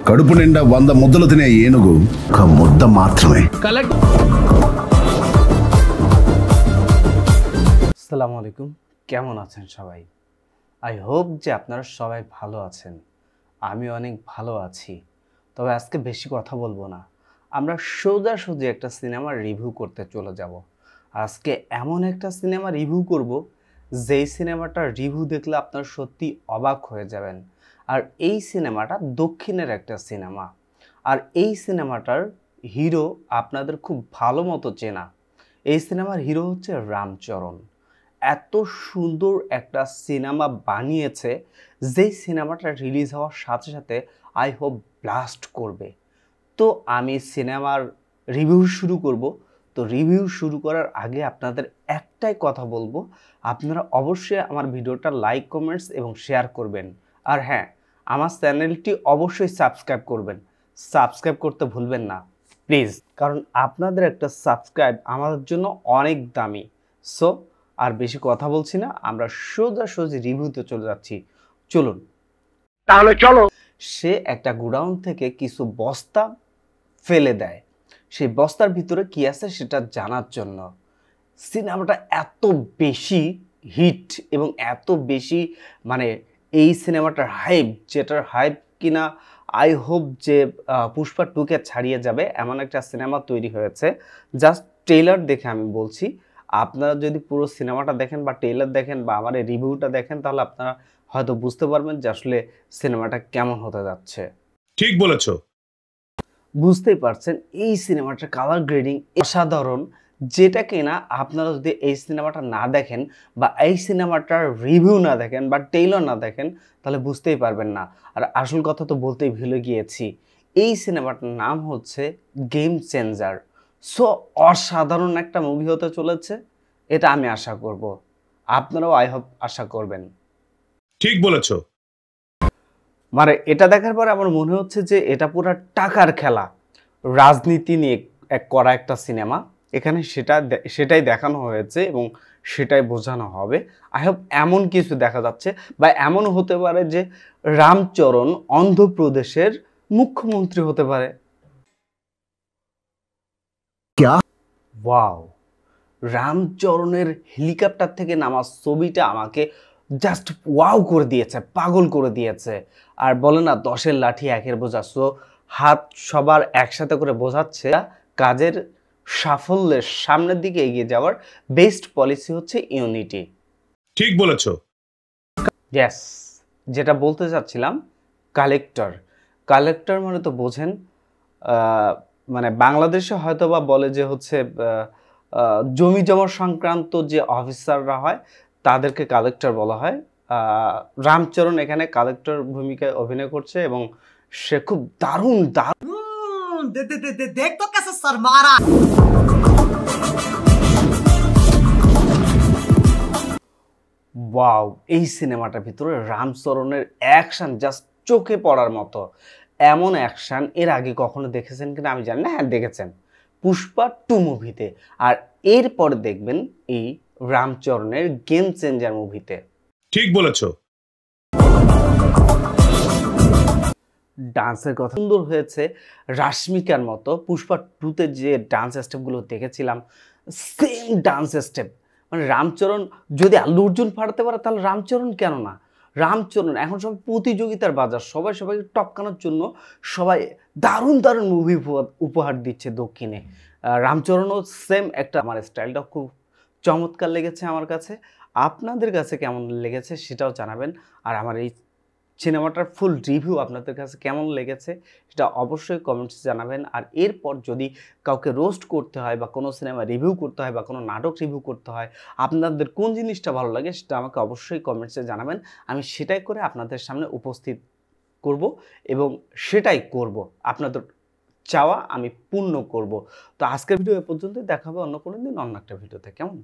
కడుపు నిండా 100 ముద్దలు తినే ఏనుగు ఒక ముద్ద మాత్రమే. আসসালামু আলাইকুম, কেমন আছেন সবাই? আই হোপ যে আপনারা সবাই ভালো আছেন। আমি অনেক ভালো আছি। তবে আজকে বেশি কথা বলবো না, আমরা সোজাসুজি একটা সিনেমার রিভিউ করতে চলে যাব। আজকে এমন একটা সিনেমা রিভিউ করব যেই সিনেমাটার রিভিউ দেখলে আপনারা সত্যি অবাক হয়ে যাবেন। আর এই সিনেমাটা দক্ষিণের একটা সিনেমা, আর এই সিনেমাটার হিরো আপনাদের খুব ভালো মতো চেনা। এই সিনেমার হিরো হচ্ছে রামচরণ। এত সুন্দর একটা সিনেমা বানিয়েছে, যেই সিনেমাটা রিলিজ হওয়ার সাথে সাথে আই হোপ ব্লাস্ট করবে। তো আমি সিনেমার রিভিউ শুরু করব। তো রিভিউ শুরু করার আগে আপনাদের একটাই কথা বলবো, আপনারা অবশ্যই আমার ভিডিওটা লাইক, কমেন্টস এবং শেয়ার করবেন। আর হ্যাঁ, আমার চ্যানেলটি অবশ্যই সাবস্ক্রাইব করবেন। সাবস্ক্রাইব করতে ভুলবেন না প্লিজ, কারণ আপনাদের একটা সাবস্ক্রাইব আমাদের জন্য অনেক দামি। সো আর বেশি কথা বলছি না, আমরা সোজাসুজি রিভিউতে চলে যাচ্ছি। চলুন তাহলে চলো। সে একটা গোডাউন থেকে কিছু বস্তা ফেলে দেয়, সেই বস্তার ভিতরে কি আছে সেটা জানার জন্য। সিনেমাটা এত বেশি হিট এবং এত বেশি মানে এই সিনেমাটার হাইপ, যেটার হাইপ কিনা আই হোপ যে পুষ্পা 2কে ছাড়িয়ে যাবে এমন একটা সিনেমা তৈরি হয়েছে। জাস্ট ট্রেলার দেখে আমি বলছি, আপনারা যদি পুরো সিনেমাটা দেখেন বা ট্রেলার দেখেন বা আমার এই রিভিউটা দেখেন, তাহলে আপনারা হয়তো বুঝতে পারবেন যে আসলে সিনেমাটা কেমন হতে যাচ্ছে। ঠিক বলেছো। বুঝতেই পারছেন এই সিনেমাটার কালার গ্রেডিং অসাধারণ, যেটা কিনা আপনারা যদি এই সিনেমাটা না দেখেন বা এই সিনেমাটার রিভিউ না দেখেন বা ট্রেলার না দেখেন, তাহলে বুঝতেই পারবেন না। আর আসল কথা তো বলতেই ভুলে গিয়েছি, এই সিনেমাটার নাম হচ্ছে গেম চেঞ্জার। সো অসাধারণ একটা মুভি হতে চলেছে, এটা আমি আশা করব, আপনারাও আই হোপ আশা করবেন। ঠিক বলেছো। মানে এটা দেখার পরে আমার মনে হচ্ছে যে এটা পুরো টাকার খেলা, রাজনীতি নিয়ে করা একটা সিনেমা। এখানে সেটাই দেখানো হয়েছে এবং সেটাই বোঝানো হবে। আই হোপ এমন কিছু দেখা যাচ্ছে, বা এমন হতে পারে যে রামচরণ অন্ধ্রপ্রদেশের মুখ্যমন্ত্রী হতে পারে। ওয়াও, রামচরণের হেলিকপ্টার থেকে নামা ছবিটা আমাকে জাস্ট ওয়াও করে দিয়েছে, পাগল করে দিয়েছে। আর বলে না 10-এর লাঠি 1-এর বোঝা, সো হাত সবার একসাথে করে বোঝাচ্ছে কাজের সাফল্যের সামনের দিকে এগিয়ে যাওয়ার বেস্ট পলিসি হচ্ছে ইউনিটি। ঠিক বলেছো। ইয়েস, যেটা বলতে চাচ্ছিলাম, কালেক্টর মানে তো বোঝেন, মানে বাংলাদেশে হয়তো বা বলে যে হচ্ছে জমি জমা সংক্রান্ত যে অফিসাররা হয় তাদেরকে কালেক্টর বলা হয়। রামচরণ এখানে কালেক্টর ভূমিকায় অভিনয় করছে এবং সে খুব দারুণ দেখ তো কেসে সর মারা। ওয়াও, এই সিনেমাটার ভিতরে রামচরণের অ্যাকশন জাস্ট চোখে পড়ার মতো। এমন অ্যাকশন এর আগে কখনো দেখেছেন কিনা আমি জানি না, হ্যাঁ দেখেছেন পুষ্পা 2 মুভিতে, আর এরপরে দেখবেন এই রামচরণের গেম চেঞ্জার মুভিতে। ঠিক বলেছো। ডান্সের কথা সুন্দর হয়েছে, রাশ্মিকার মতো। পুষ্পা 2তে যে ডান্স স্টেপগুলো দেখেছিলাম, সেম ডান্স স্টেপ। মানে রামচরণ যদি আল্লু অর্জুন ফাটাতে পারে, তাহলে রামচরণ কেন না? রামচরণ এখন সবাই প্রতিযোগিতার বাজার, সবাইকে টপকানোর জন্য সবাই দারুণ দারুণ মুভি উপহার দিচ্ছে দক্ষিণে। রামচরণও সেম একটা, আমার স্টাইলটা খুব চমৎকার লেগেছে আমার কাছে। আপনাদের কাছে কেমন লেগেছে সেটাও জানাবেন। আর আমার এই সিনেমাটার ফুল রিভিউ আপনাদের কাছে কেমন লেগেছে সেটা অবশ্যই কমেন্টসে জানাবেন। আর এরপর যদি কাউকে রোস্ট করতে হয় বা কোনো সিনেমা রিভিউ করতে হয় বা কোনো নাটক রিভিউ করতে হয়, আপনাদের কোন জিনিসটা ভালো লাগে সেটা আমাকে অবশ্যই কমেন্টসে জানাবেন। আমি সেটাই করে আপনাদের সামনে উপস্থিত করব এবং সেটাই করব, আপনাদের চাওয়া আমি পূর্ণ করব। তো আজকের ভিডিও এ পর্যন্তই, দেখা হবে অন্য কোনো দিন অন্য একটা ভিডিওতে। কেমন?